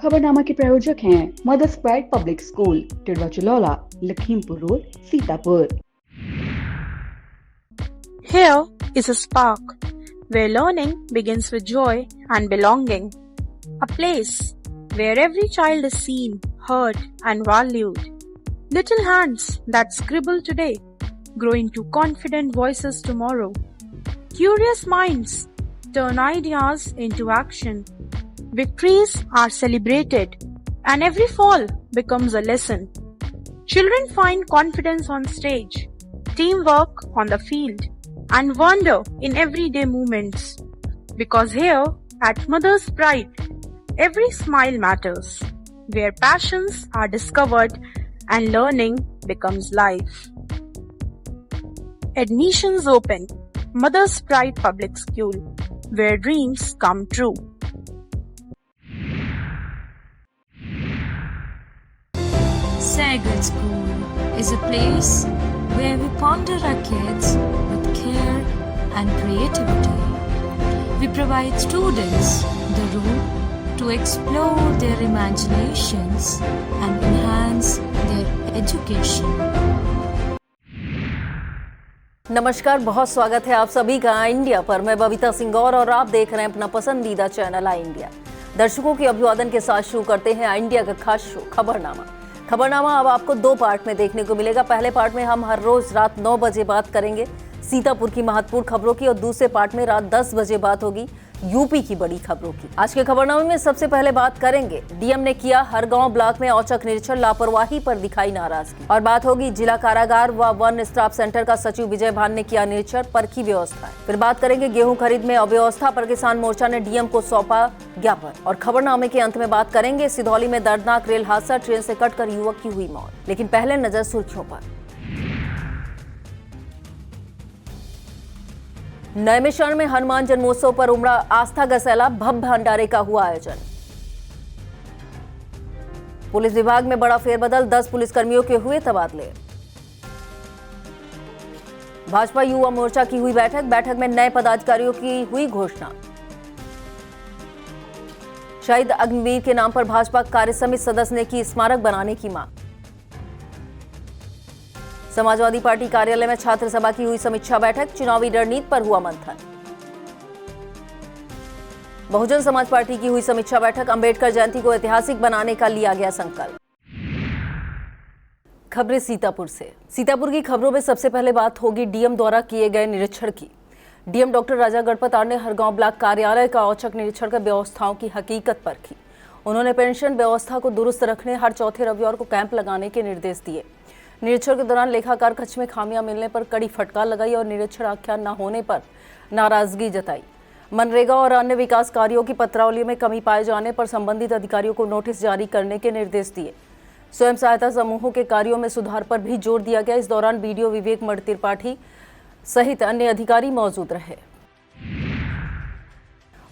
खबरनामा के प्रायोजक हैं Mother's Pride Public School, Tidwa Chalaula, Lakhimpur road, Sitapur. Here is a spark where learning begins with joy and belonging. A place where every child is seen, heard and valued. Little hands that scribble today grow into confident voices tomorrow. Curious minds turn ideas into action. Victories are celebrated and every fall becomes a lesson. Children find confidence on stage, teamwork on the field, and wonder in everyday moments. Because here at Mother's Pride, every smile matters, where passions are discovered and learning becomes life. Admissions open. Mother's Pride Public School, where dreams come true. Sagar School is a place where we ponder our kids with care and creativity. We provide students the room to explore their imaginations and enhance their education. नमस्कार, बहुत स्वागत है आप सभी का आई India पर। मैं बबीता सिंह और आप देख रहे हैं अपना पसंदीदा चैनल आई इंडिया। दर्शकों के अभिवादन के साथ शुरू करते हैं आई इंडिया का खास शो खबरनामा। खबरनामा अब आपको 2 पार्ट में देखने को मिलेगा। पहले पार्ट में हम हर रोज रात 9 बजे बात करेंगे सीतापुर की महत्वपूर्ण खबरों की और दूसरे पार्ट में रात 10 बजे बात होगी यूपी की बड़ी खबरों की। आज के खबरनामे में सबसे पहले बात करेंगे डीएम ने किया हर गांव ब्लॉक में औचक निरीक्षण, लापरवाही पर दिखाई नाराजगी। और बात होगी जिला कारागार व वन स्टॉप सेंटर का सचिव विजय भान ने किया निरीक्षण, परखी व्यवस्था। फिर बात करेंगे गेहूं खरीद में अव्यवस्था पर किसान मोर्चा ने डीएम को सौंपा ज्ञापन। और खबरनामे के अंत में बात करेंगे सिधौली में दर्दनाक रेल हादसा, ट्रेन से कटकर युवक की हुई मौत। लेकिन पहले नजर सुर्खियों पर। नैमिषारण्य में हनुमान जन्मोत्सव पर उमड़ा आस्था का सैलाब, भव्य भंडारे का हुआ आयोजन। पुलिस विभाग में बड़ा फेरबदल, 10 पुलिसकर्मियों के हुए तबादले। भाजपा युवा मोर्चा की हुई बैठक में नए पदाधिकारियों की हुई घोषणा। शहीद अग्निवीर के नाम पर भाजपा कार्य समिति सदस्य ने की स्मारक बनाने की मांग। समाजवादी पार्टी कार्यालय में छात्र सभा की हुई समीक्षा बैठक, चुनावी रणनीति पर हुआ मंथन। बहुजन समाज पार्टी की हुई समीक्षा बैठक, अंबेडकर जयंती को ऐतिहासिक बनाने का लिया गया संकल्प। खबरें सीतापुर से। सीतापुर की खबरों में सबसे पहले बात होगी डीएम द्वारा किए गए निरीक्षण की। डीएम डॉक्टर राजा गणपत ने हर गांव ब्लॉक कार्यालय का औचक निरीक्षण कर व्यवस्थाओं की हकीकत परखी। उन्होंने पेंशन व्यवस्था को दुरुस्त रखने, हर चौथे रविवार को कैंप लगाने के निर्देश दिए। निरीक्षण के दौरान लेखाकार कक्ष में खामियां मिलने पर कड़ी फटकार लगाई और निरीक्षण आख्यान न होने पर नाराजगी जताई। मनरेगा और अन्य विकास कार्यों की पत्रावली में कमी पाए जाने पर संबंधित अधिकारियों को नोटिस जारी करने के निर्देश दिए। स्वयं सहायता समूहों के कार्यों में सुधार पर भी जोर दिया गया। इस दौरान बीडीओ विवेक मणि त्रिपाठी सहित अन्य अधिकारी मौजूद रहे।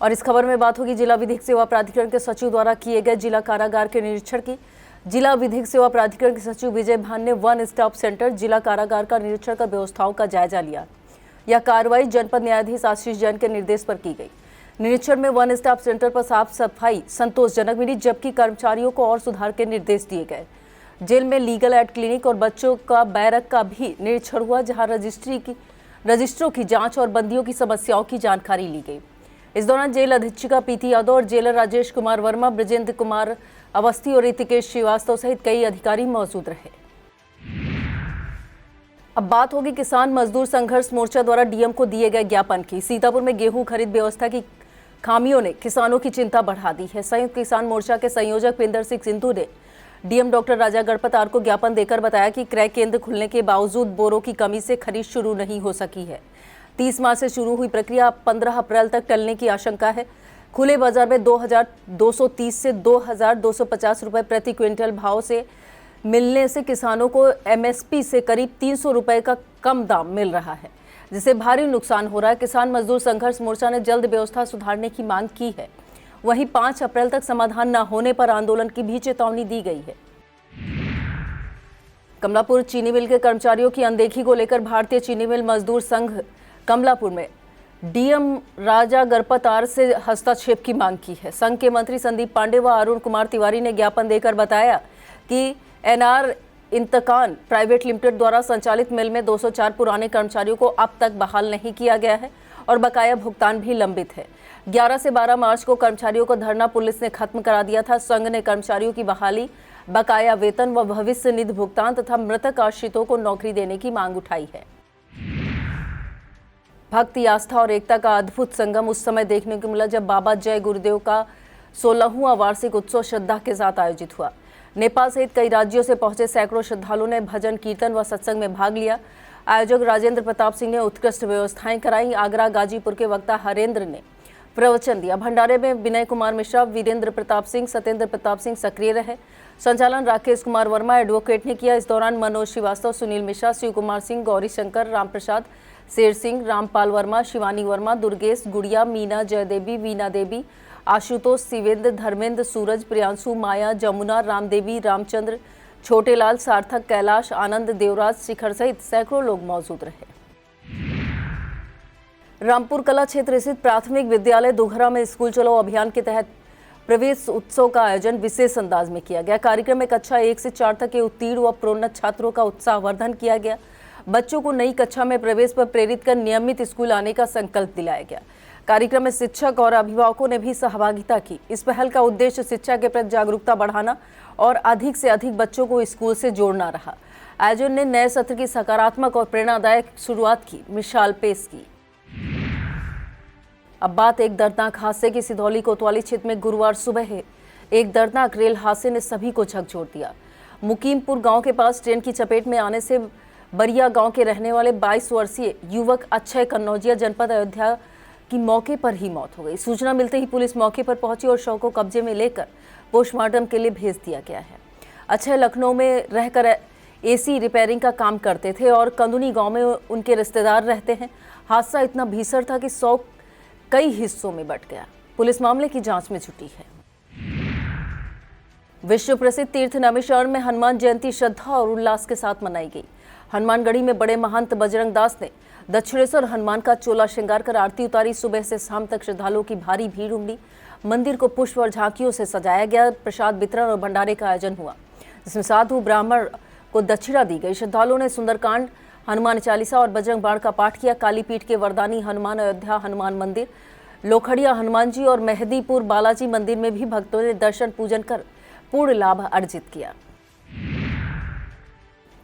और इस खबर में बात होगी जिला विधिक सेवा प्राधिकरण के सचिव द्वारा किए गए जिला कारागार के निरीक्षण की। जिला विधिक सेवा प्राधिकरण के सचिव विजय भान ने वन स्टॉप सेंटर जिला कारागार का निरीक्षण कर व्यवस्थाओं का जायजा लिया। यह कार्रवाई जनपद न्यायाधीश आशीष जैन के निर्देश पर की गई। निरीक्षण में वन स्टॉप सेंटर पर साफ सफाई संतोषजनक मिली, जबकि कर्मचारियों को और सुधार के निर्देश दिए गए। जेल में लीगल एड क्लिनिक और बच्चों का बैरक का भी निरीक्षण हुआ, जहाँ रजिस्ट्रों की जाँच और बंदियों की समस्याओं की जानकारी ली गई। इस दौरान जेल अधीक्षिका पीती यादव और जेलर राजेश कुमार वर्मा, ब्रजेंद्र कुमार अवस्थी और ऋतिकेश श्रीवास्तव सहित कई अधिकारी मौजूद रहे। अब बात होगी किसान मजदूर संघर्ष मोर्चा द्वारा डीएम को दिए गए ज्ञापन की। सीतापुर में गेहूं खरीद व्यवस्था की खामियों ने किसानों की चिंता बढ़ा दी है। संयुक्त किसान मोर्चा के संयोजक पिंदर सिंह सिंधु ने डीएम डॉक्टर राजा गणपत को ज्ञापन देकर बताया कि क्रय केंद्र खुलने के बावजूद बोरों की कमी से खरीद शुरू नहीं हो सकी है। 30 मार्च से शुरू हुई प्रक्रिया 15 अप्रैल तक टलने की आशंका है। खुले बाजार में 2230 से 2250 रुपए प्रति क्विंटल भाव से मिलने से किसानों को एमएसपी से करीब 300 रुपए का कम दाम मिल रहा है, जिससे भारी नुकसान हो रहा है। किसान मजदूर संघर्ष मोर्चा ने जल्द व्यवस्था सुधारने की मांग की है। वहीं 5 अप्रैल तक समाधान न होने पर आंदोलन की भी चेतावनी दी गई है। कमलापुर चीनी मिल के कर्मचारियों की अनदेखी को लेकर भारतीय चीनी मिल मजदूर संघ कमलापुर में डीएम राजा गरपतार से हस्तक्षेप की मांग की है। संघ के मंत्री संदीप पांडे व अरुण कुमार तिवारी ने ज्ञापन देकर बताया कि एनआर इंतकान प्राइवेट लिमिटेड द्वारा संचालित मिल में 204 पुराने कर्मचारियों को अब तक बहाल नहीं किया गया है और बकाया भुगतान भी लंबित है। 11 से 12 मार्च को कर्मचारियों को धरना पुलिस ने खत्म करा दिया था। संघ ने कर्मचारियों की बहाली, बकाया वेतन व भविष्य निधि भुगतान तथा मृतक आश्रितों को नौकरी देने की मांग उठाई है। भक्ति, आस्था और एकता का अद्भुत संगम उस समय देखने को मिला जब बाबा जय गुरुदेव का 16वां वार्षिक उत्सव श्रद्धा के साथ आयोजित हुआ। नेपाल सहित कई राज्यों से पहुंचे सैकड़ों श्रद्धालुओं ने भजन, कीर्तन व सत्संग में भाग लिया। आयोजक राजेंद्र प्रताप सिंह ने उत्कृष्ट व्यवस्थाएं कराई। आगरा गाजीपुर के वक्ता हरेंद्र ने प्रवचन दिया। भंडारे में विनय कुमार मिश्रा, वीरेंद्र प्रताप सिंह, सत्येंद्र प्रताप सिंह सक्रिय रहे। संचालन राकेश कुमार वर्मा एडवोकेट ने किया। इस दौरान मनोज श्रीवास्तव, सुनील मिश्रा, शिव कुमार सिंह, गौरी शंकर, राम प्रसाद, शेर सिंह, रामपाल वर्मा, शिवानी वर्मा, दुर्गेश, गुड़िया, मीना, जयदेवी, वीना देवी, आशुतोष, शिवेंद्र, धर्मेंद्र, सूरज, प्रियांशु, माया, जमुना, रामदेवी, रामचंद्र, छोटेलाल, सार्थक, कैलाश, आनंद, देवराज, शिखर सहित सैकड़ों लोग मौजूद रहे। रामपुर कला क्षेत्र स्थित प्राथमिक विद्यालय दोघरा में स्कूल चलो अभियान के तहत प्रवेश उत्सव का आयोजन विशेष अंदाज में किया गया। कार्यक्रम में कक्षा 1 से 4 तक के उत्तीर्ण व प्रोन्नत छात्रों का उत्साहवर्धन किया गया। बच्चों को नई कक्षा में प्रवेश पर प्रेरित कर नियमित स्कूल आने का संकल्प दिलाया गया। कार्यक्रम में शिक्षक और अभिभावकों ने भी सहभागिता की। इस पहल का उद्देश्य शिक्षा के प्रति जागरूकता बढ़ाना और अधिक से अधिक बच्चों को स्कूल से जोड़ना रहा। आयोजन ने नए सत्र की सकारात्मक और प्रेरणादायक शुरुआत की मिसाल पेश की। अब बात एक दर्दनाक हादसे की। सिधौली कोतवाली क्षेत्र में गुरुवार सुबह एक दर्दनाक रेल हादसे ने सभी को झकझोर दिया। मुकीमपुर गांव के पास ट्रेन की चपेट में आने से बरिया गांव के रहने वाले 22 वर्षीय युवक अक्षय कन्नौजिया जनपद अयोध्या की मौके पर ही मौत हो गई। सूचना मिलते ही पुलिस मौके पर पहुंची और शव को कब्जे में लेकर पोस्टमार्टम के लिए भेज दिया गया है। अक्षय लखनऊ में रहकर एसी रिपेयरिंग का काम करते थे और कंदुनी गांव में उनके रिश्तेदार रहते हैं। हादसा इतना भीषण था कि 100 कई हिस्सों में बंट गया। पुलिस मामले की जांच में जुटी है। विश्व प्रसिद्ध तीर्थ नैमिषारण्य में हनुमान जयंती श्रद्धा और उल्लास के साथ मनाई गई। हनुमानगढ़ी में बड़े महंत बजरंग दास ने दक्षिणेश्वर हनुमान का चोला श्रृंगार कर आरती उतारी। सुबह से शाम तक श्रद्धालुओं की भारी भीड़ उमड़ी। मंदिर को पुष्प और झांकियों से सजाया गया। प्रसाद वितरण और भंडारे का आयोजन हुआ, जिसमें साधु ब्राह्मण को दक्षिणा दी गई। श्रद्धालुओं ने सुंदरकांड, हनुमान चालीसा और बजरंग बाण का पाठ किया। कालीपीठ के वरदानी हनुमान अयोध्या हनुमान मंदिर, लोखड़िया हनुमान जी और मेहदीपुर बालाजी मंदिर में भी भक्तों ने दर्शन पूजन कर पूर्ण लाभ अर्जित किया।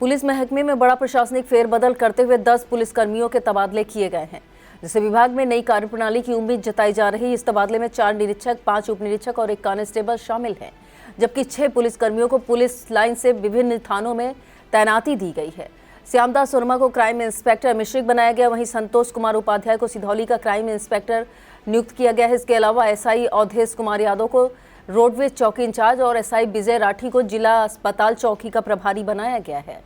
पुलिस महकमे में बड़ा प्रशासनिक फेरबदल करते हुए 10 पुलिसकर्मियों के तबादले किए गए हैं, जिससे विभाग में नई कार्यप्रणाली की उम्मीद जताई जा रही है। इस तबादले में 4 निरीक्षक, 5 उप निरीक्षक और 1 कांस्टेबल शामिल हैं, जबकि 6 पुलिसकर्मियों को पुलिस लाइन से विभिन्न थानों में तैनाती दी गई है। श्यामदास वर्मा को क्राइम इंस्पेक्टर मिश्रिक बनाया गया। वहीं संतोष कुमार उपाध्याय को सिधौली का क्राइम इंस्पेक्टर नियुक्त किया गया है। इसके अलावा एसआई अवधेश कुमार यादव को रोडवेज चौकी इंचार्ज और एसआई विजय राठी को जिला अस्पताल चौकी का प्रभारी बनाया गया है।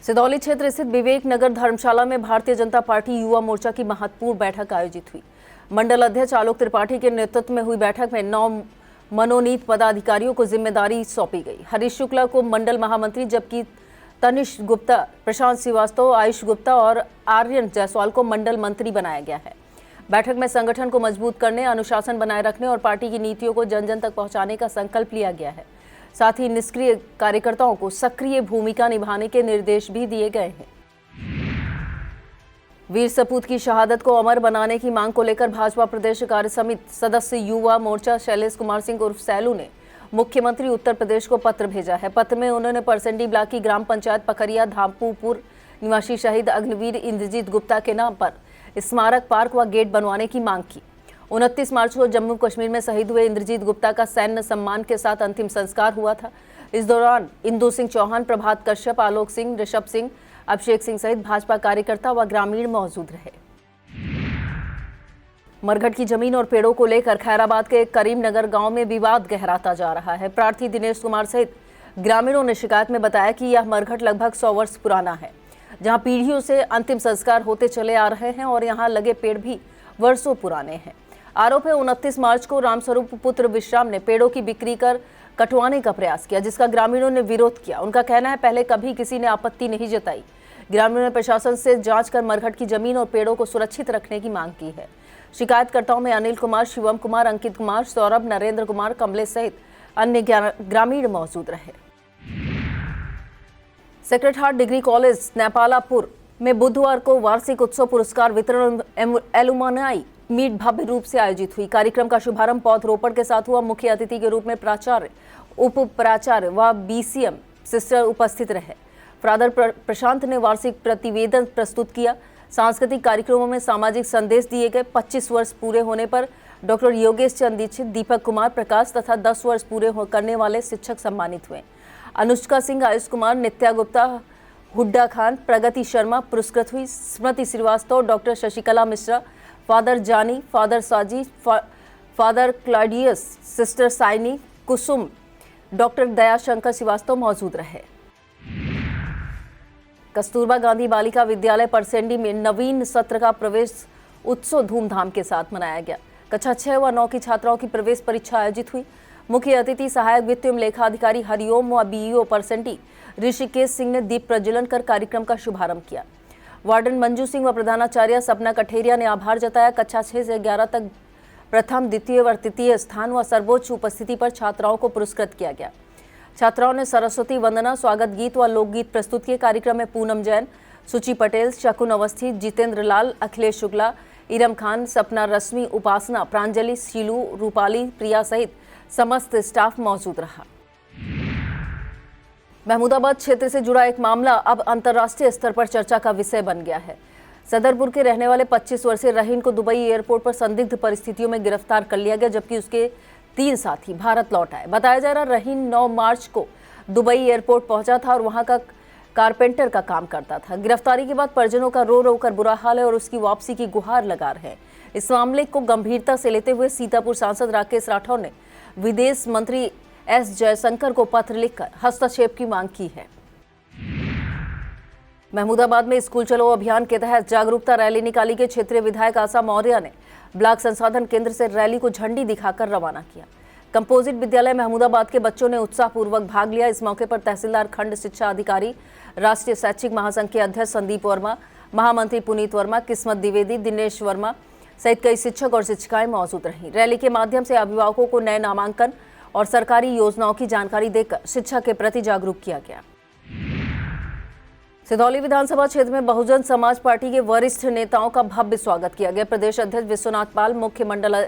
सिधौली क्षेत्र स्थित विवेक नगर धर्मशाला में भारतीय जनता पार्टी युवा मोर्चा की महत्वपूर्ण बैठक आयोजित हुई। मंडल अध्यक्ष आलोक त्रिपाठी के नेतृत्व में हुई बैठक में 9 मनोनीत पदाधिकारियों को जिम्मेदारी सौंपी गई। हरीश शुक्ला को मंडल महामंत्री, जबकि तनिष गुप्ता, प्रशांत श्रीवास्तव, आयुष गुप्ता और आर्यन जायसवाल को मंडल मंत्री बनाया गया है। बैठक में संगठन को मजबूत करने, अनुशासन बनाए रखने और पार्टी की नीतियों को जन जन तक पहुंचाने का संकल्प लिया गया है। साथ ही निष्क्रिय कार्यकर्ताओं को सक्रिय भूमिका निभाने के निर्देश भी दिए गए हैं। वीर सपूत की शहादत को अमर बनाने की मांग को लेकर भाजपा प्रदेश कार्य समिति सदस्य युवा मोर्चा शैलेश कुमार सिंह उर्फ सैलू ने मुख्यमंत्री उत्तर प्रदेश को पत्र भेजा है। पत्र में उन्होंने परसंडी ब्लॉक की ग्राम पंचायत पकरिया धामपुर निवासी शहीद अग्निवीर इंद्रजीत गुप्ता के नाम पर स्मारक पार्क व गेट बनवाने की मांग की। 29 मार्च को जम्मू कश्मीर में शहीद हुए इंद्रजीत गुप्ता का सैन्य सम्मान के साथ अंतिम संस्कार हुआ था। इस दौरान इंदु सिंह चौहान, प्रभात कश्यप, आलोक सिंह, ऋषभ सिंह, अभिषेक सिंह सहित भाजपा कार्यकर्ता व ग्रामीण मौजूद रहे। मरघट की जमीन और पेड़ों को लेकर खैराबाद के करीमनगर गांव में विवाद गहराता जा रहा है। प्रार्थी दिनेश कुमार सहित ग्रामीणों ने शिकायत में बताया कि यह मरघट लगभग 100 वर्ष पुराना है, जहां पीढ़ियों से अंतिम संस्कार होते चले आ रहे हैं और यहां लगे पेड़ भी वर्षों पुराने हैं। आरोप है 29 मार्च को रामस्वरूप पुत्र विश्राम ने पेड़ों की बिक्री कर कटवाने का प्रयास किया, जिसका ग्रामीणों ने विरोध किया। उनका कहना है पहले कभी किसी ने आपत्ति नहीं जताई। ग्रामीणों ने प्रशासन से जांच कर मरघट की जमीन और पेड़ों को सुरक्षित रखने की मांग की है। शिकायतकर्ताओं में अनिल कुमार, शिवम कुमार, अंकित कुमार, सौरभ, नरेंद्र कुमार, कमलेश सहित अन्य ग्रामीण मौजूद रहे। सेक्रेड हार्ट डिग्री कॉलेज नेपालापुर में बुधवार को वार्षिक उत्सव पुरस्कार वितरण एलुमनाई मीट भव्य रूप से आयोजित हुई। कार्यक्रम का शुभारंभ पौधरोपण के साथ हुआ। मुख्य अतिथि के रूप में प्राचार्य, उप प्राचार्य व बीसीएम सिस्टर उपस्थित रहे। फादर प्रशांत ने वार्षिक प्रतिवेदन प्रस्तुत किया। सांस्कृतिक कार्यक्रमों में सामाजिक संदेश दिए गए। 25 वर्ष पूरे होने पर डॉक्टर योगेश चंद दीक्षित, दीपक कुमार प्रकाश तथा 10 वर्ष पूरे करने वाले शिक्षक सम्मानित हुए। अनुष्का सिंह, आयुष कुमार, नित्या गुप्ता, हुड्डा खान, प्रगति शर्मा पुरस्कृत हुई। स्मृति श्रीवास्तव, डॉक्टर शशिकला मिश्रा, फादर जानी, फादर साजी, फादर क्लाडियस, सिस्टर साइनी, कुसुम, डॉक्टर दयाशंकर श्रीवास्तव मौजूद रहे। कस्तूरबा गांधी बालिका विद्यालय परसेंडी में नवीन सत्र का प्रवेश उत्सव धूमधाम के साथ मनाया गया। कक्षा 6 व 9 की छात्राओं की प्रवेश परीक्षा आयोजित हुई। मुख्य अतिथि सहायक वित्त एवं लेखा अधिकारी हरिओम व बीईओ परसेंडी ऋषिकेश सिंह ने दीप प्रज्वलन कर कार्यक्रम का शुभारंभ किया। वार्डन मंजू सिंह व प्रधानाचार्य सपना कठेरिया ने आभार जताया। कक्षा 6 से 11 तक प्रथम, द्वितीय व तृतीय स्थान व सर्वोच्च उपस्थिति पर छात्राओं को पुरस्कृत किया गया। छात्राओं ने सरस्वती वंदना, स्वागत गीत व लोकगीत प्रस्तुत किए। कार्यक्रम में पूनम जैन, सुचि पटेल, शकुन अवस्थी, जितेंद्र लाल, अखिलेश शुक्ला, इरम खान, सपना रश्मि, उपासना, प्रांजलि, शीलू, रूपाली, प्रिया सहित समस्त स्टाफ मौजूद रहा। महमूदाबाद क्षेत्र से जुड़ा एक मामला अब अंतर्राष्ट्रीय स्तर पर चर्चा का विषय बन गया है। सदरपुर के रहने वाले 25 वर्षीय रहीन को दुबई एयरपोर्ट पर संदिग्ध परिस्थितियों में गिरफ्तार कर लिया गया, जबकि उसके 3 साथी भारत लौट आए। बताया जा रहा रहीन 9 मार्च को दुबई एयरपोर्ट पहुंचा था और वहां का कारपेंटर का काम करता था। गिरफ्तारी के बाद परिजनों का रो रो कर बुरा हाल है और उसकी वापसी की गुहार लगा रहे हैं। इस मामले को गंभीरता से लेते हुए सीतापुर सांसद राकेश राठौर ने विदेश मंत्री एस जयशंकर को पत्र लिखकर हस्तक्षेप की मांग की है। महमूदाबाद में स्कूल चलो अभियान के तहत जागरूकता रैली निकाली गई। क्षेत्रीय विधायक आशा मौर्य ने ब्लॉक संसाधन केंद्र से रैली को झंडी दिखाकर रवाना किया। कंपोजिट विद्यालय महमूदाबाद के बच्चों ने उत्साहपूर्वक भाग लिया। इस मौके पर तहसीलदार, खंड शिक्षा अधिकारी, राष्ट्रीय शैक्षिक महासंघ के अध्यक्ष संदीप वर्मा, महामंत्री पुनीत वर्मा, किस्मत द्विवेदी, दिनेश वर्मा सहित कई शिक्षक और शिक्षिकाएं मौजूद रहीं। रैली के माध्यम से अभिभावकों को नए नामांकन और सरकारी योजनाओं की जानकारी देकर शिक्षा के प्रति जागरूक किया गया। सिधौली विधानसभा क्षेत्र में बहुजन समाज पार्टी के वरिष्ठ नेताओं का भव्य स्वागत किया गया। प्रदेश अध्यक्ष विश्वनाथ पाल, मुख्य मंडल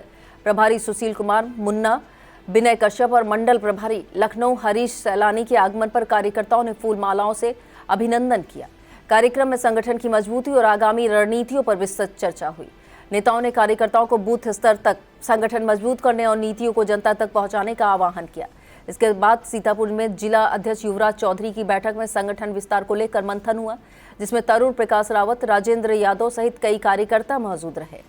प्रभारी सुशील कुमार मुन्ना, विनय कश्यप और मंडल प्रभारी लखनऊ हरीश सैलानी के आगमन पर कार्यकर्ताओं ने फूल मालाओं से अभिनंदन किया। कार्यक्रम में संगठन की मजबूती और आगामी रणनीतियों पर विस्तृत चर्चा हुई। नेताओं ने कार्यकर्ताओं को बूथ स्तर तक संगठन मजबूत करने और नीतियों को जनता तक पहुंचाने का आह्वान किया। इसके बाद सीतापुर में जिला अध्यक्ष युवराज चौधरी की बैठक में संगठन विस्तार को लेकर मंथन हुआ, जिसमें तरुण प्रकाश रावत, राजेंद्र यादव सहित कई कार्यकर्ता मौजूद रहे।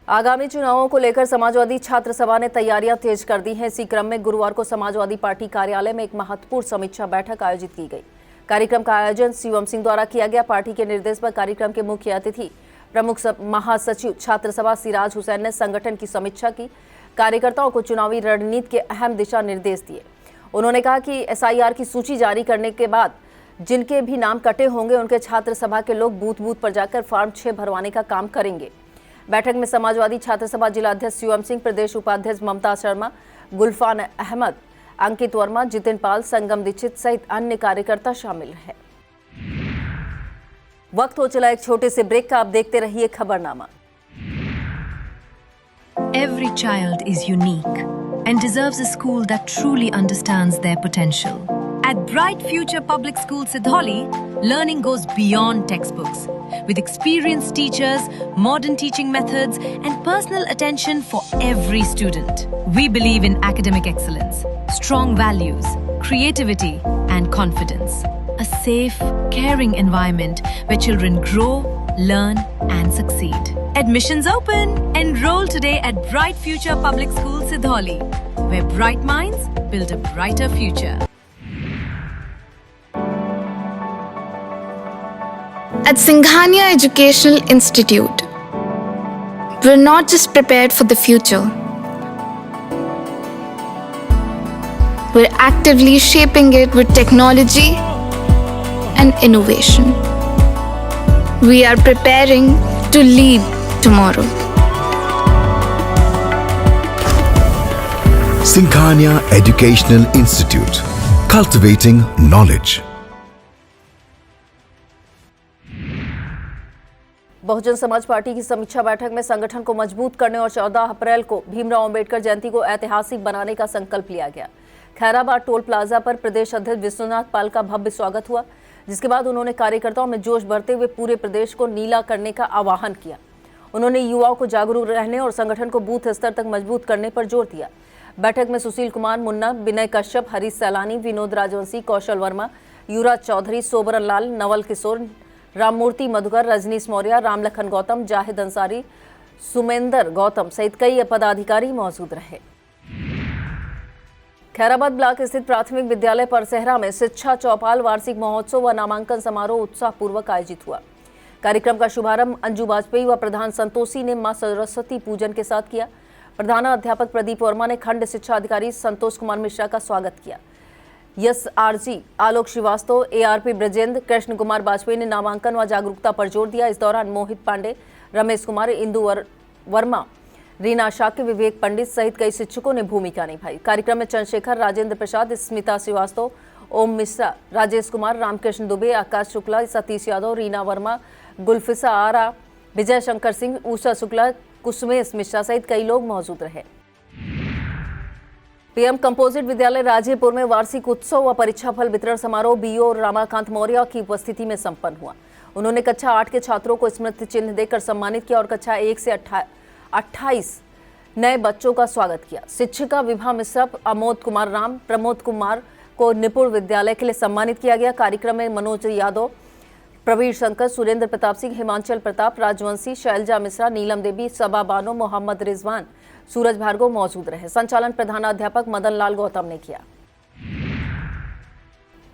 आगामी चुनावों को लेकर समाजवादी छात्र सभा ने तैयारियां तेज कर दी हैं। इसी क्रम में गुरुवार को समाजवादी पार्टी कार्यालय में एक महत्वपूर्ण समीक्षा बैठक आयोजित की गई। कार्यक्रम का आयोजन शिवम सिंह द्वारा किया गया। पार्टी के निर्देश पर कार्यक्रम के मुख्य अतिथि प्रमुख महासचिव छात्र सभा सिराज हुसैन ने संगठन की समीक्षा की। कार्यकर्ताओं को चुनावी रणनीति के अहम दिशा निर्देश दिए। उन्होंने कहा कि एसआईआर की सूची जारी करने के बाद जिनके भी नाम कटे होंगे उनके छात्र सभा के लोग बूथ बूथ पर जाकर फॉर्म 6 भरवाने का काम करेंगे। बैठक में समाजवादी छात्र सभा जिला अध्यक्ष शिवम सिंह, प्रदेश उपाध्यक्ष ममता शर्मा, गुलफान अहमद, अंकित वर्मा, जितिन पाल, संगम दीक्षित सहित अन्य कार्यकर्ता शामिल रहे। वक्त हो चला एक छोटे से ब्रेक का। आप देखते रहिए खबरनामा। Every child is unique and deserves a school that truly understands their potential. At Bright Future Public School Sidholi, learning goes beyond textbooks. With experienced teachers, modern teaching methods, and personal attention for every student. We believe in academic excellence, strong values, creativity, and confidence. A safe, caring environment where children grow, learn, and succeed. Admissions open! Enroll today at Bright Future Public School Sidholi, where bright minds build a brighter future. At Singhania Educational Institute, we're not just prepared for the future, we're actively shaping it with technology and innovation. We are preparing to lead tomorrow. Singhania Educational Institute, cultivating knowledge. Bahujan Samaj party की समीक्षा बैठक में संगठन को मजबूत करने और 14 अप्रैल को भीमराव अंबेडकर जयंती को ऐतिहासिक बनाने का संकल्प लिया गया। खैराबाद टोल प्लाजा पर प्रदेश अध्यक्ष विश्वनाथ पाल का भव्य स्वागत हुआ, जिसके बाद उन्होंने कार्यकर्ताओं में जोश भरते हुए पूरे प्रदेश को नीला करने का आह्वान किया। उन्होंने युवाओं को जागरूक रहने और संगठन को बूथ स्तर तक मजबूत करने पर जोर दिया। बैठक में सुशील कुमार मुन्ना, विनय कश्यप, हरीश सैलानी, विनोद राजवंशी, कौशल वर्मा, युवराज चौधरी, सोबरन लाल, नवल किशोर, राममूर्ति मधुकर, रजनीश मौर्य, रामलखन गौतम, जाहिद अंसारी, सुमेंदर गौतम सहित कई पदाधिकारी मौजूद रहे। खैराबाद ब्लॉक स्थित प्राथमिक विद्यालय परसेहरा में शिक्षा चौपाल वार्षिक महोत्सव व नामांकन समारोह उत्साहपूर्वक आयोजित हुआ। कार्यक्रम का शुभारंभ अंजू वाजपेयी व प्रधान संतोषी ने मां सरस्वती पूजन के साथ किया। प्रधान अध्यापक प्रदीप वर्मा ने खंड शिक्षा अधिकारी संतोष कुमार मिश्रा का स्वागत किया। SRG आलोक श्रीवास्तव, ARP ब्रजेंद्र, कृष्ण कुमार वाजपेयी ने नामांकन व जागरूकता पर जोर दिया। इस दौरान मोहित पांडे, रमेश कुमार, इंदु वर्मा, रीना शाक्य, विवेक पंडित सहित कई शिक्षकों ने भूमिका निभाई। कार्यक्रम में चंद्रशेखर, राजेंद्र प्रसाद, स्मिता श्रीवास्तव, ओम मिश्रा, राजेश कुमार, रामकृष्ण दुबे, आकाश शुक्ला, सतीश यादव, रीना वर्मा, गुलफिसा आरा, विजय शंकर सिंह, उषा शुक्ला, कुसुमेश मिश्रा सहित कई लोग मौजूद रहे। PM कंपोजिट विद्यालय राजेपुर में वार्षिक उत्सव व परीक्षा फल वितरण समारोह BO रामाकांत मौर्य की उपस्थिति में संपन्न हुआ। उन्होंने कक्षा 8 के छात्रों को स्मृति चिन्ह देकर सम्मानित किया और कक्षा 1 से 28 नए बच्चों का स्वागत किया। शिक्षिका विभा मिश्रा, अमोद कुमार राम, प्रमोद कुमार को निपुण विद्यालय के लिए सम्मानित किया गया। कार्यक्रम में मनोज यादव, प्रवीर शंकर, सुरेंद्र प्रताप सिंह, हिमांचल प्रताप, राजवंशी, शैलजा मिश्रा, नीलम देवी, सबा बानो, मोहम्मद रिजवान, सूरज भार्गव मौजूद रहे। संचालन प्रधानाध्यापक मदन लाल गौतम ने किया।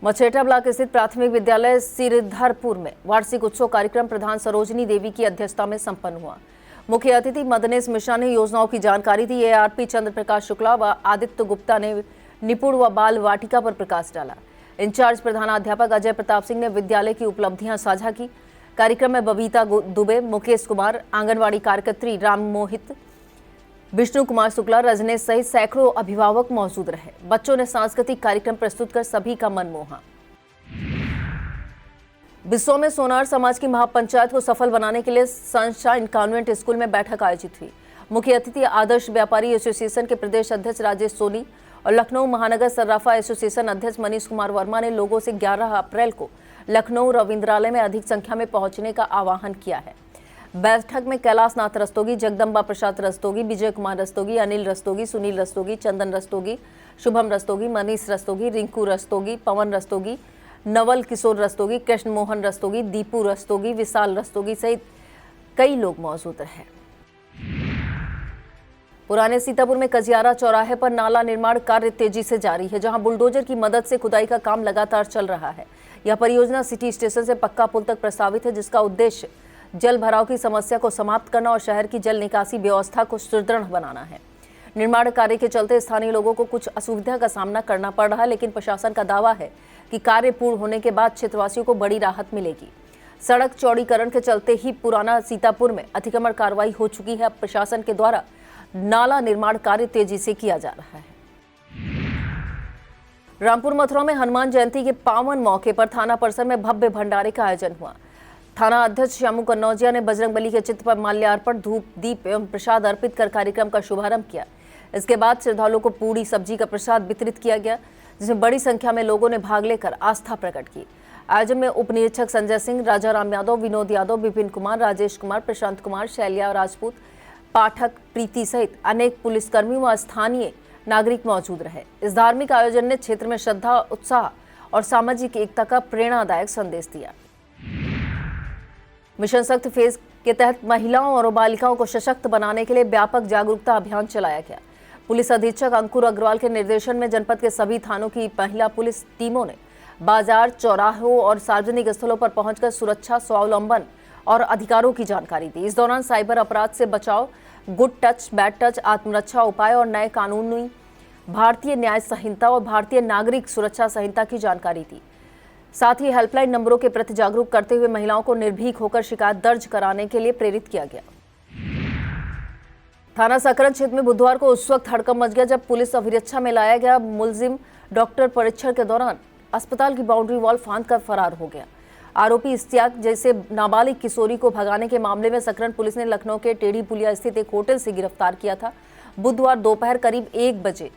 मछेटा ब्लॉक स्थित प्राथमिक विद्यालय सिरधरपुर में वार्षिक उत्सव कार्यक्रम प्रधान सरोजनी देवी की अध्यक्षता में संपन्न हुआ। मुख्य अतिथि मदनेश मिश्रा ने योजनाओं की जानकारी दी। ARP चंद्र प्रकाश शुक्ला व आदित्य गुप्ता ने निपुण व बाल वाटिका पर प्रकाश डाला। इंचार्ज प्रधानाध्यापक अजय प्रताप सिंह ने विद्यालय की उपलब्धियां साझा की। कार्यक्रम में बबीता दुबे, मुकेश कुमार, आंगनवाड़ी कार्यकर्त्री राम मोहित, विष्णु कुमार शुक्ला, रजनेश सहित सैकड़ों अभिभावक मौजूद रहे। बच्चों ने सांस्कृतिक कार्यक्रम प्रस्तुत कर सभी का मन मोहा। बिस्वा में सोनार समाज की महापंचायत को सफल बनाने के लिए सनशाइन कॉन्वेंट स्कूल में बैठक आयोजित हुई। मुख्य अतिथि आदर्श व्यापारी एसोसिएशन के प्रदेश अध्यक्ष राजेश सोनी और लखनऊ महानगर सर्राफा एसोसिएशन अध्यक्ष मनीष कुमार वर्मा ने लोगों से 11 अप्रैल को लखनऊ रविंद्रालय में अधिक संख्या में पहुंचने का आह्वान किया है। बैठक में कैलाश नाथ रस्तोगी, जगदम्बा प्रसाद रस्तोगी, विजय कुमार रस्तोगी, अनिल रस्तोगी, सुनील रस्तोगी, चंदन रस्तोगी, शुभम रस्तोगी, मनीष रस्तोगी, रिंकू रस्तोगी, पवन रस्तोगी, नवल किशोर रस्तोगी, कृष्ण मोहन रस्तोगी, दीपू रस्तोगी, विशाल रस्तोगी सहित कई लोग मौजूद रहे। पुराने सीतापुर में कजियारा चौराहे पर नाला निर्माण कार्य तेजी से जारी है, जहां बुलडोजर की मदद से खुदाई का काम लगातार चल रहा है। यह परियोजना सिटी स्टेशन से पक्का पुल तक प्रस्तावित है, जिसका उद्देश्य जल भराव की समस्या को समाप्त करना और शहर की जल निकासी व्यवस्था को सुदृढ़ बनाना है। निर्माण कार्य के चलते स्थानीय लोगों को कुछ असुविधा का सामना करना पड़ रहा है, लेकिन प्रशासन का दावा है कि कार्य पूर्ण होने के बाद क्षेत्रवासियों को बड़ी राहत मिलेगी। सड़क चौड़ीकरण के चलते ही पुराना सीतापुर में अतिक्रमण कार्रवाई हो चुकी है। अब प्रशासन के द्वारा नाला निर्माण कार्य तेजी से किया जा रहा है। रामपुर मथुरा में हनुमान जयंती के पावन मौके पर थाना परिसर में भव्य भंडारे का आयोजन हुआ। थाना अध्यक्ष श्यामू कन्नौजिया ने बजरंगबली के चित्र पर माल्यार्पण, धूप, दीप एवं प्रसाद अर्पित कर कार्यक्रम का शुभारंभ किया। इसके बाद श्रद्धालुओं को पूरी सब्जी का प्रसाद वितरित किया गया, जिसमें बड़ी संख्या में लोगों ने भाग लेकर आस्था प्रकट की। आयोजन में उप निरीक्षक संजय सिंह, राजा राम यादव, विनोद यादव, विपिन कुमार, राजेश कुमार, प्रशांत कुमार, शैल्या राजपूत, पाठक, प्रीति सहित अनेक पुलिसकर्मी व स्थानीय नागरिक मौजूद रहे। इस धार्मिक आयोजन ने क्षेत्र में श्रद्धा, उत्साह और सामाजिक एकता का प्रेरणादायक संदेश दिया। मिशन शक्ति फेज के तहत महिलाओं और बालिकाओं को सशक्त बनाने के लिए व्यापक जागरूकता अभियान चलाया गया। पुलिस अधीक्षक अंकुर अग्रवाल के निर्देशन में जनपद के सभी थानों की महिला पुलिस टीमों ने बाजार, चौराहों और सार्वजनिक स्थलों पर पहुंचकर सुरक्षा, स्वावलंबन और अधिकारों की जानकारी दी। इस दौरान साइबर अपराध से बचाव, गुड टच, बैड टच, आत्मरक्षा उपाय और नए कानूनी भारतीय न्याय संहिता और भारतीय नागरिक सुरक्षा संहिता की जानकारी दी। साथ ही हेल्पलाइन नंबरों के प्रति जागरूक करते हुए महिलाओं को निर्भीक होकर शिकायत दर्ज कराने के लिए प्रेरित किया गया। थाना सकरन क्षेत्र में बुधवार को उस वक्त हड़कंप मच गया जब पुलिस अभिरक्षा में लाया गया मुलजिम डॉक्टर परीक्षण के दौरान अस्पताल की बाउंड्री वॉल फांद कर फरार हो गया। आरोपी इश्तियाक जैसे नाबालिग किशोरी को भगाने के मामले में सकरन पुलिस ने लखनऊ के टेढ़ी पुलिया स्थित एक होटल से गिरफ्तार किया था। बुधवार दोपहर करीब 1 बजे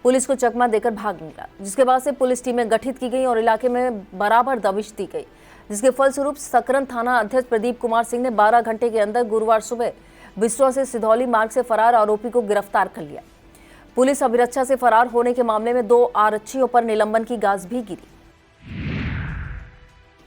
पुलिस को चकमा देकर भाग निकला, जिसके बाद से पुलिस टीमें गठित की गई और इलाके में बराबर दबिश दी गई, जिसके फलस्वरूप सकरन थाना अध्यक्ष प्रदीप कुमार सिंह ने 12 घंटे के अंदर गुरुवार सुबह बिसवा से सिधौली मार्ग से फरार आरोपी को गिरफ्तार कर लिया। पुलिस अभिरक्षा से फरार होने के मामले में 2 आरक्षियों पर निलंबन की गाज भी गिरी।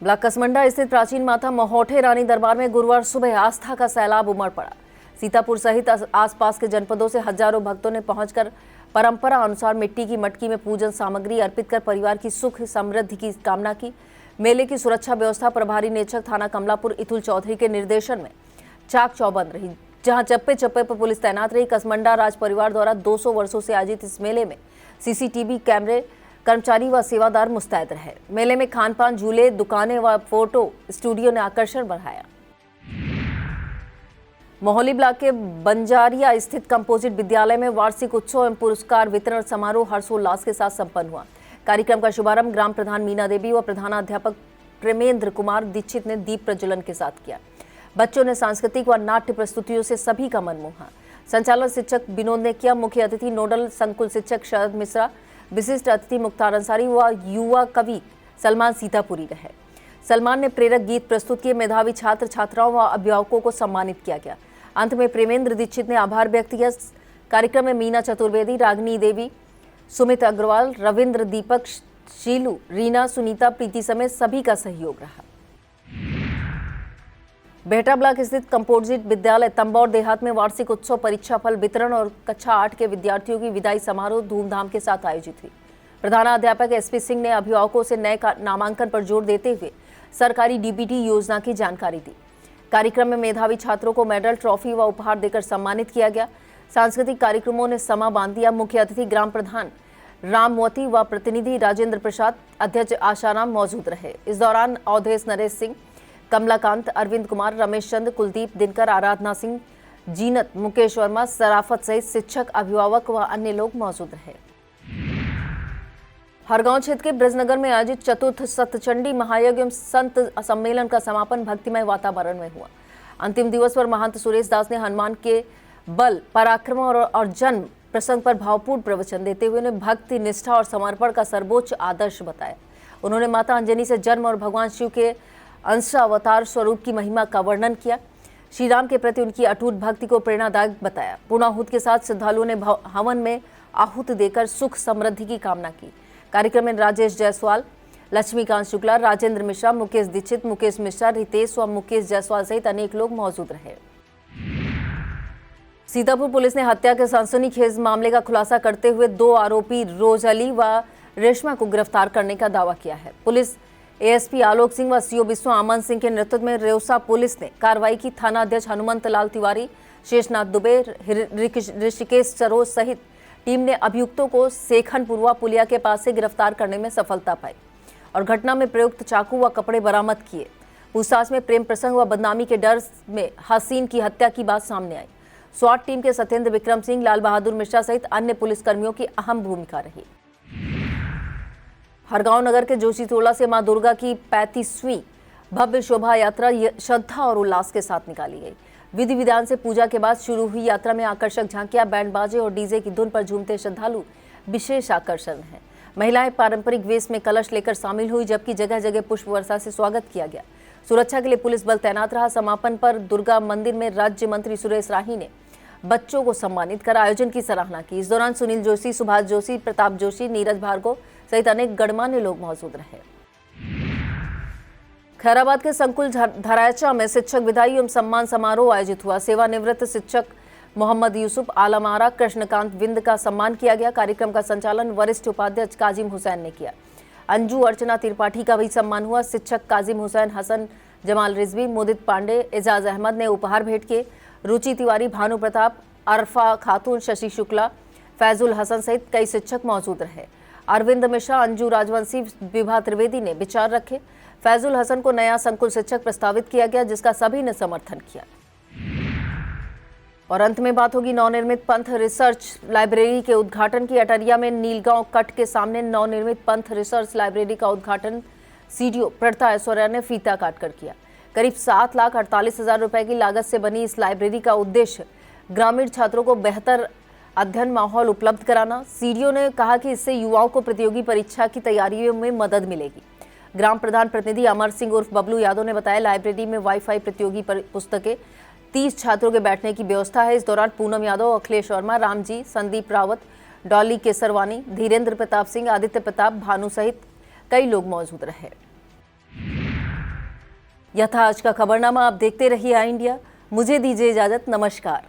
ब्लॉक कसमंडा स्थित प्राचीन माता महोठे रानी दरबार में गुरुवार सुबह आस्था का सैलाब उमड़ पड़ा। सीतापुर सहित आसपास के जनपदों से हजारों भक्तों ने पहुंचकर परंपरा अनुसार मिट्टी की मटकी में पूजन सामग्री अर्पित कर परिवार की सुख समृद्धि की कामना की। मेले की सुरक्षा व्यवस्था प्रभारी निरीक्षक थाना कमलापुर इतुल चौधरी के निर्देशन में चाक चौबंद रही, जहां चप्पे चप्पे पर पुलिस तैनात रही। कसमंडा राज परिवार द्वारा 200 वर्षों से आयोजित इस मेले में सीसीटीवी कैमरे, कर्मचारी व सेवादार मुस्तैद रहे। मेले में खानपान, झूले, दुकानें व फोटो स्टूडियो ने आकर्षण बढ़ाया। मोहाली ब्लॉक के बंजारिया स्थित कंपोजिट विद्यालय में वार्षिक उत्सव एवं पुरस्कार वितरण समारोह हर्षोल्लास के साथ संपन्न हुआ। कार्यक्रम का शुभारंभ ग्राम प्रधान मीना देवी व प्रधानाध्यापक प्रेमेंद्र कुमार दीक्षित ने दीप प्रज्वलन के साथ किया। बच्चों ने सांस्कृतिक व नाट्य प्रस्तुतियों से सभी का मन मोहा। संचालन शिक्षक विनोद ने किया। मुख्य अतिथि नोडल संकुल शिक्षक शरद मिश्रा, विशिष्ट अतिथि मुख्तार अंसारी व युवा कवि सलमान सीतापुरी रहे। सलमान ने प्रेरक गीत प्रस्तुत किए। मेधावी छात्र छात्राओं व अभिभावकों को सम्मानित किया गया। अंत में प्रेमेंद्र दीक्षित ने आभार व्यक्त किया। कार्यक्रम में मीना चतुर्वेदी, रागिनी देवी, सुमित अग्रवाल, रविंद्र, दीपक, शीलू, रीना, सुनीता, प्रीति समेत सभी का सहयोग रहा। बेहटा ब्लॉक स्थित कंपोजिट विद्यालय तंबौर देहात में वार्षिक उत्सव परीक्षा फल वितरण और कक्षा 8 के विद्यार्थियों की विदाई समारोह धूमधाम के साथ आयोजित हुई। प्रधानाध्यापक एसपी सिंह ने अभिभावकों से नए नामांकन पर जोर देते हुए सरकारी डीबीटी योजना की जानकारी दी। कार्यक्रम में मेधावी छात्रों को मेडल, ट्रॉफी व उपहार देकर सम्मानित किया गया। सांस्कृतिक कार्यक्रमों ने समा बांध दिया। मुख्य अतिथि ग्राम प्रधान रामवती व प्रतिनिधि राजेंद्र प्रसाद, अध्यक्ष आशाराम मौजूद रहे। इस दौरान अवधेश नरेश सिंह, कमलाकांत, अरविंद कुमार, रमेश चंद, कुलदीप, दिनकर, आराधना सिंह, जीनत, मुकेश वर्मा, सराफत सहित शिक्षक, अभिभावक व अन्य लोग मौजूद रहे। हरगांव क्षेत्र के ब्रजनगर में आयोजित चतुर्थ सतचंडी महायज्ञ एवं संत सम्मेलन का समापन भक्तिमय वातावरण में हुआ। अंतिम दिवस पर महंत सुरेश दास ने हनुमान के बल, पराक्रम और जन्म प्रसंग पर भावपूर्ण प्रवचन देते हुए उन्हें भक्ति, निष्ठा और समर्पण का सर्वोच्च आदर्श बताया। उन्होंने माता अंजनी से जन्म और भगवान शिव के अंश अवतार स्वरूप की महिमा का वर्णन किया। श्री राम के प्रति उनकी अटूट भक्ति को प्रेरणादायक बताया। पूर्णाहुति के साथ श्रद्धालुओं ने हवन में आहुति देकर सुख समृद्धि की कामना की। कार्यक्रम में राजेश जायसवाल, लक्ष्मीकांत शुक्ला, राजेंद्र मिश्रा, मुकेश दीक्षित, मुकेश मिश्रा, रितेश व मुकेश जायसवाल सहित अनेक लोग मौजूद रहे। सीतापुर पुलिस ने हत्या के सनसनीखेज मामले का खुलासा करते हुए 2 आरोपी रोजली व रेशमा को गिरफ्तार करने का दावा किया है। पुलिस एएसपी आलोक सिंह व सीओ विश्व आमन सिंह के नेतृत्व में रेउसा पुलिस ने कार्रवाई की। थाना अध्यक्ष हनुमंत लाल तिवारी, शेषनाथ दुबे, ऋषिकेश सरोज सहित टीम ने अभियुक्तों को सेखनपुरवा पुलिया के पास से गिरफ्तार करने में सफलता पाई और घटना में प्रयुक्त चाकू व कपड़े बरामद किए। पूछताछ में प्रेम प्रसंग व बदनामी के डर में हसीन की हत्या की बात सामने आई। स्वाट टीम के सत्येंद्र विक्रम सिंह, लाल बहादुर मिश्रा सहित अन्य पुलिसकर्मियों की अहम भूमिका रही। हरगांव नगर के जोशी टोला से मां दुर्गा की 35वीं भव्य शोभा यात्रा श्रद्धा और उल्लास के साथ निकाली गई। विधि विधान से पूजा के बाद शुरू हुई यात्रा में आकर्षक झांकियां, बैंड बाजे और डीजे की धुन पर झूमते श्रद्धालु विशेष आकर्षण हैं। महिलाएं पारंपरिक वेश में कलश लेकर शामिल हुई, जबकि जगह जगह पुष्प वर्षा से स्वागत किया गया। सुरक्षा के लिए पुलिस बल तैनात रहा। समापन पर दुर्गा मंदिर में राज्य मंत्री सुरेश राही ने बच्चों को सम्मानित कर आयोजन की सराहना की। इस दौरान सुनील जोशी, सुभाष जोशी, प्रताप जोशी, नीरज भार्गव सहित अनेक गणमान्य लोग मौजूद रहे। खैराबाद के संकुल धरायचा में शिक्षक विदाई एवं सम्मान समारोह आयोजित हुआ। सेवानिवृत्त शिक्षक मोहम्मद यूसुफ आलमारा कृष्णकांत विंद का सम्मान किया गया। कार्यक्रम का संचालन वरिष्ठ उपाध्यक्ष काजिम हुसैन ने किया। अंजू अर्चना त्रिपाठी का भी सम्मान हुआ। शिक्षक काजिम हुसैन, हसन जमाल रिजवी, मुदित पांडे, एजाज अहमद ने उपहार भेंट किए। रुचि तिवारी, भानु प्रताप, अरफा खातून, शशि शुक्ला, फैजुल हसन सहित कई शिक्षक मौजूद रहे। अरविंद मिश्रा, अंजू राजवंशी, विभा त्रिवेदी ने विचार रखे। फैजुल हसन को नया संकुल शिक्षक प्रस्तावित किया गया, जिसका सभी ने समर्थन किया। और अंत में बात होगी नवनिर्मित पंथ रिसर्च लाइब्रेरी के उद्घाटन की। अटरिया में नीलगांव कट के सामने नवनिर्मित पंथ रिसर्च लाइब्रेरी का उद्घाटन सीडीओ प्रथा ऐश्वर्या ने फीता काटकर किया। करीब 7,48,000 रुपए की लागत से बनी इस लाइब्रेरी का उद्देश्य ग्रामीण छात्रों को बेहतर अध्ययन माहौल उपलब्ध कराना। सीडीओ ने कहा कि इससे युवाओं को प्रतियोगी परीक्षा की तैयारियों में मदद मिलेगी। ग्राम प्रधान प्रतिनिधि अमर सिंह उर्फ बबलू यादव ने बताया, लाइब्रेरी में वाईफाई, प्रतियोगी पुस्तकें, 30 छात्रों के बैठने की व्यवस्था है। इस दौरान पूनम यादव, अखिलेश वर्मा, रामजी, संदीप रावत, डॉली केसरवानी, धीरेन्द्र प्रताप सिंह, आदित्य प्रताप, भानु सहित कई लोग मौजूद रहे। यह था आज का खबरनामा। आप देखते रहिए आई इंडिया। मुझे दीजिए इजाजत। नमस्कार।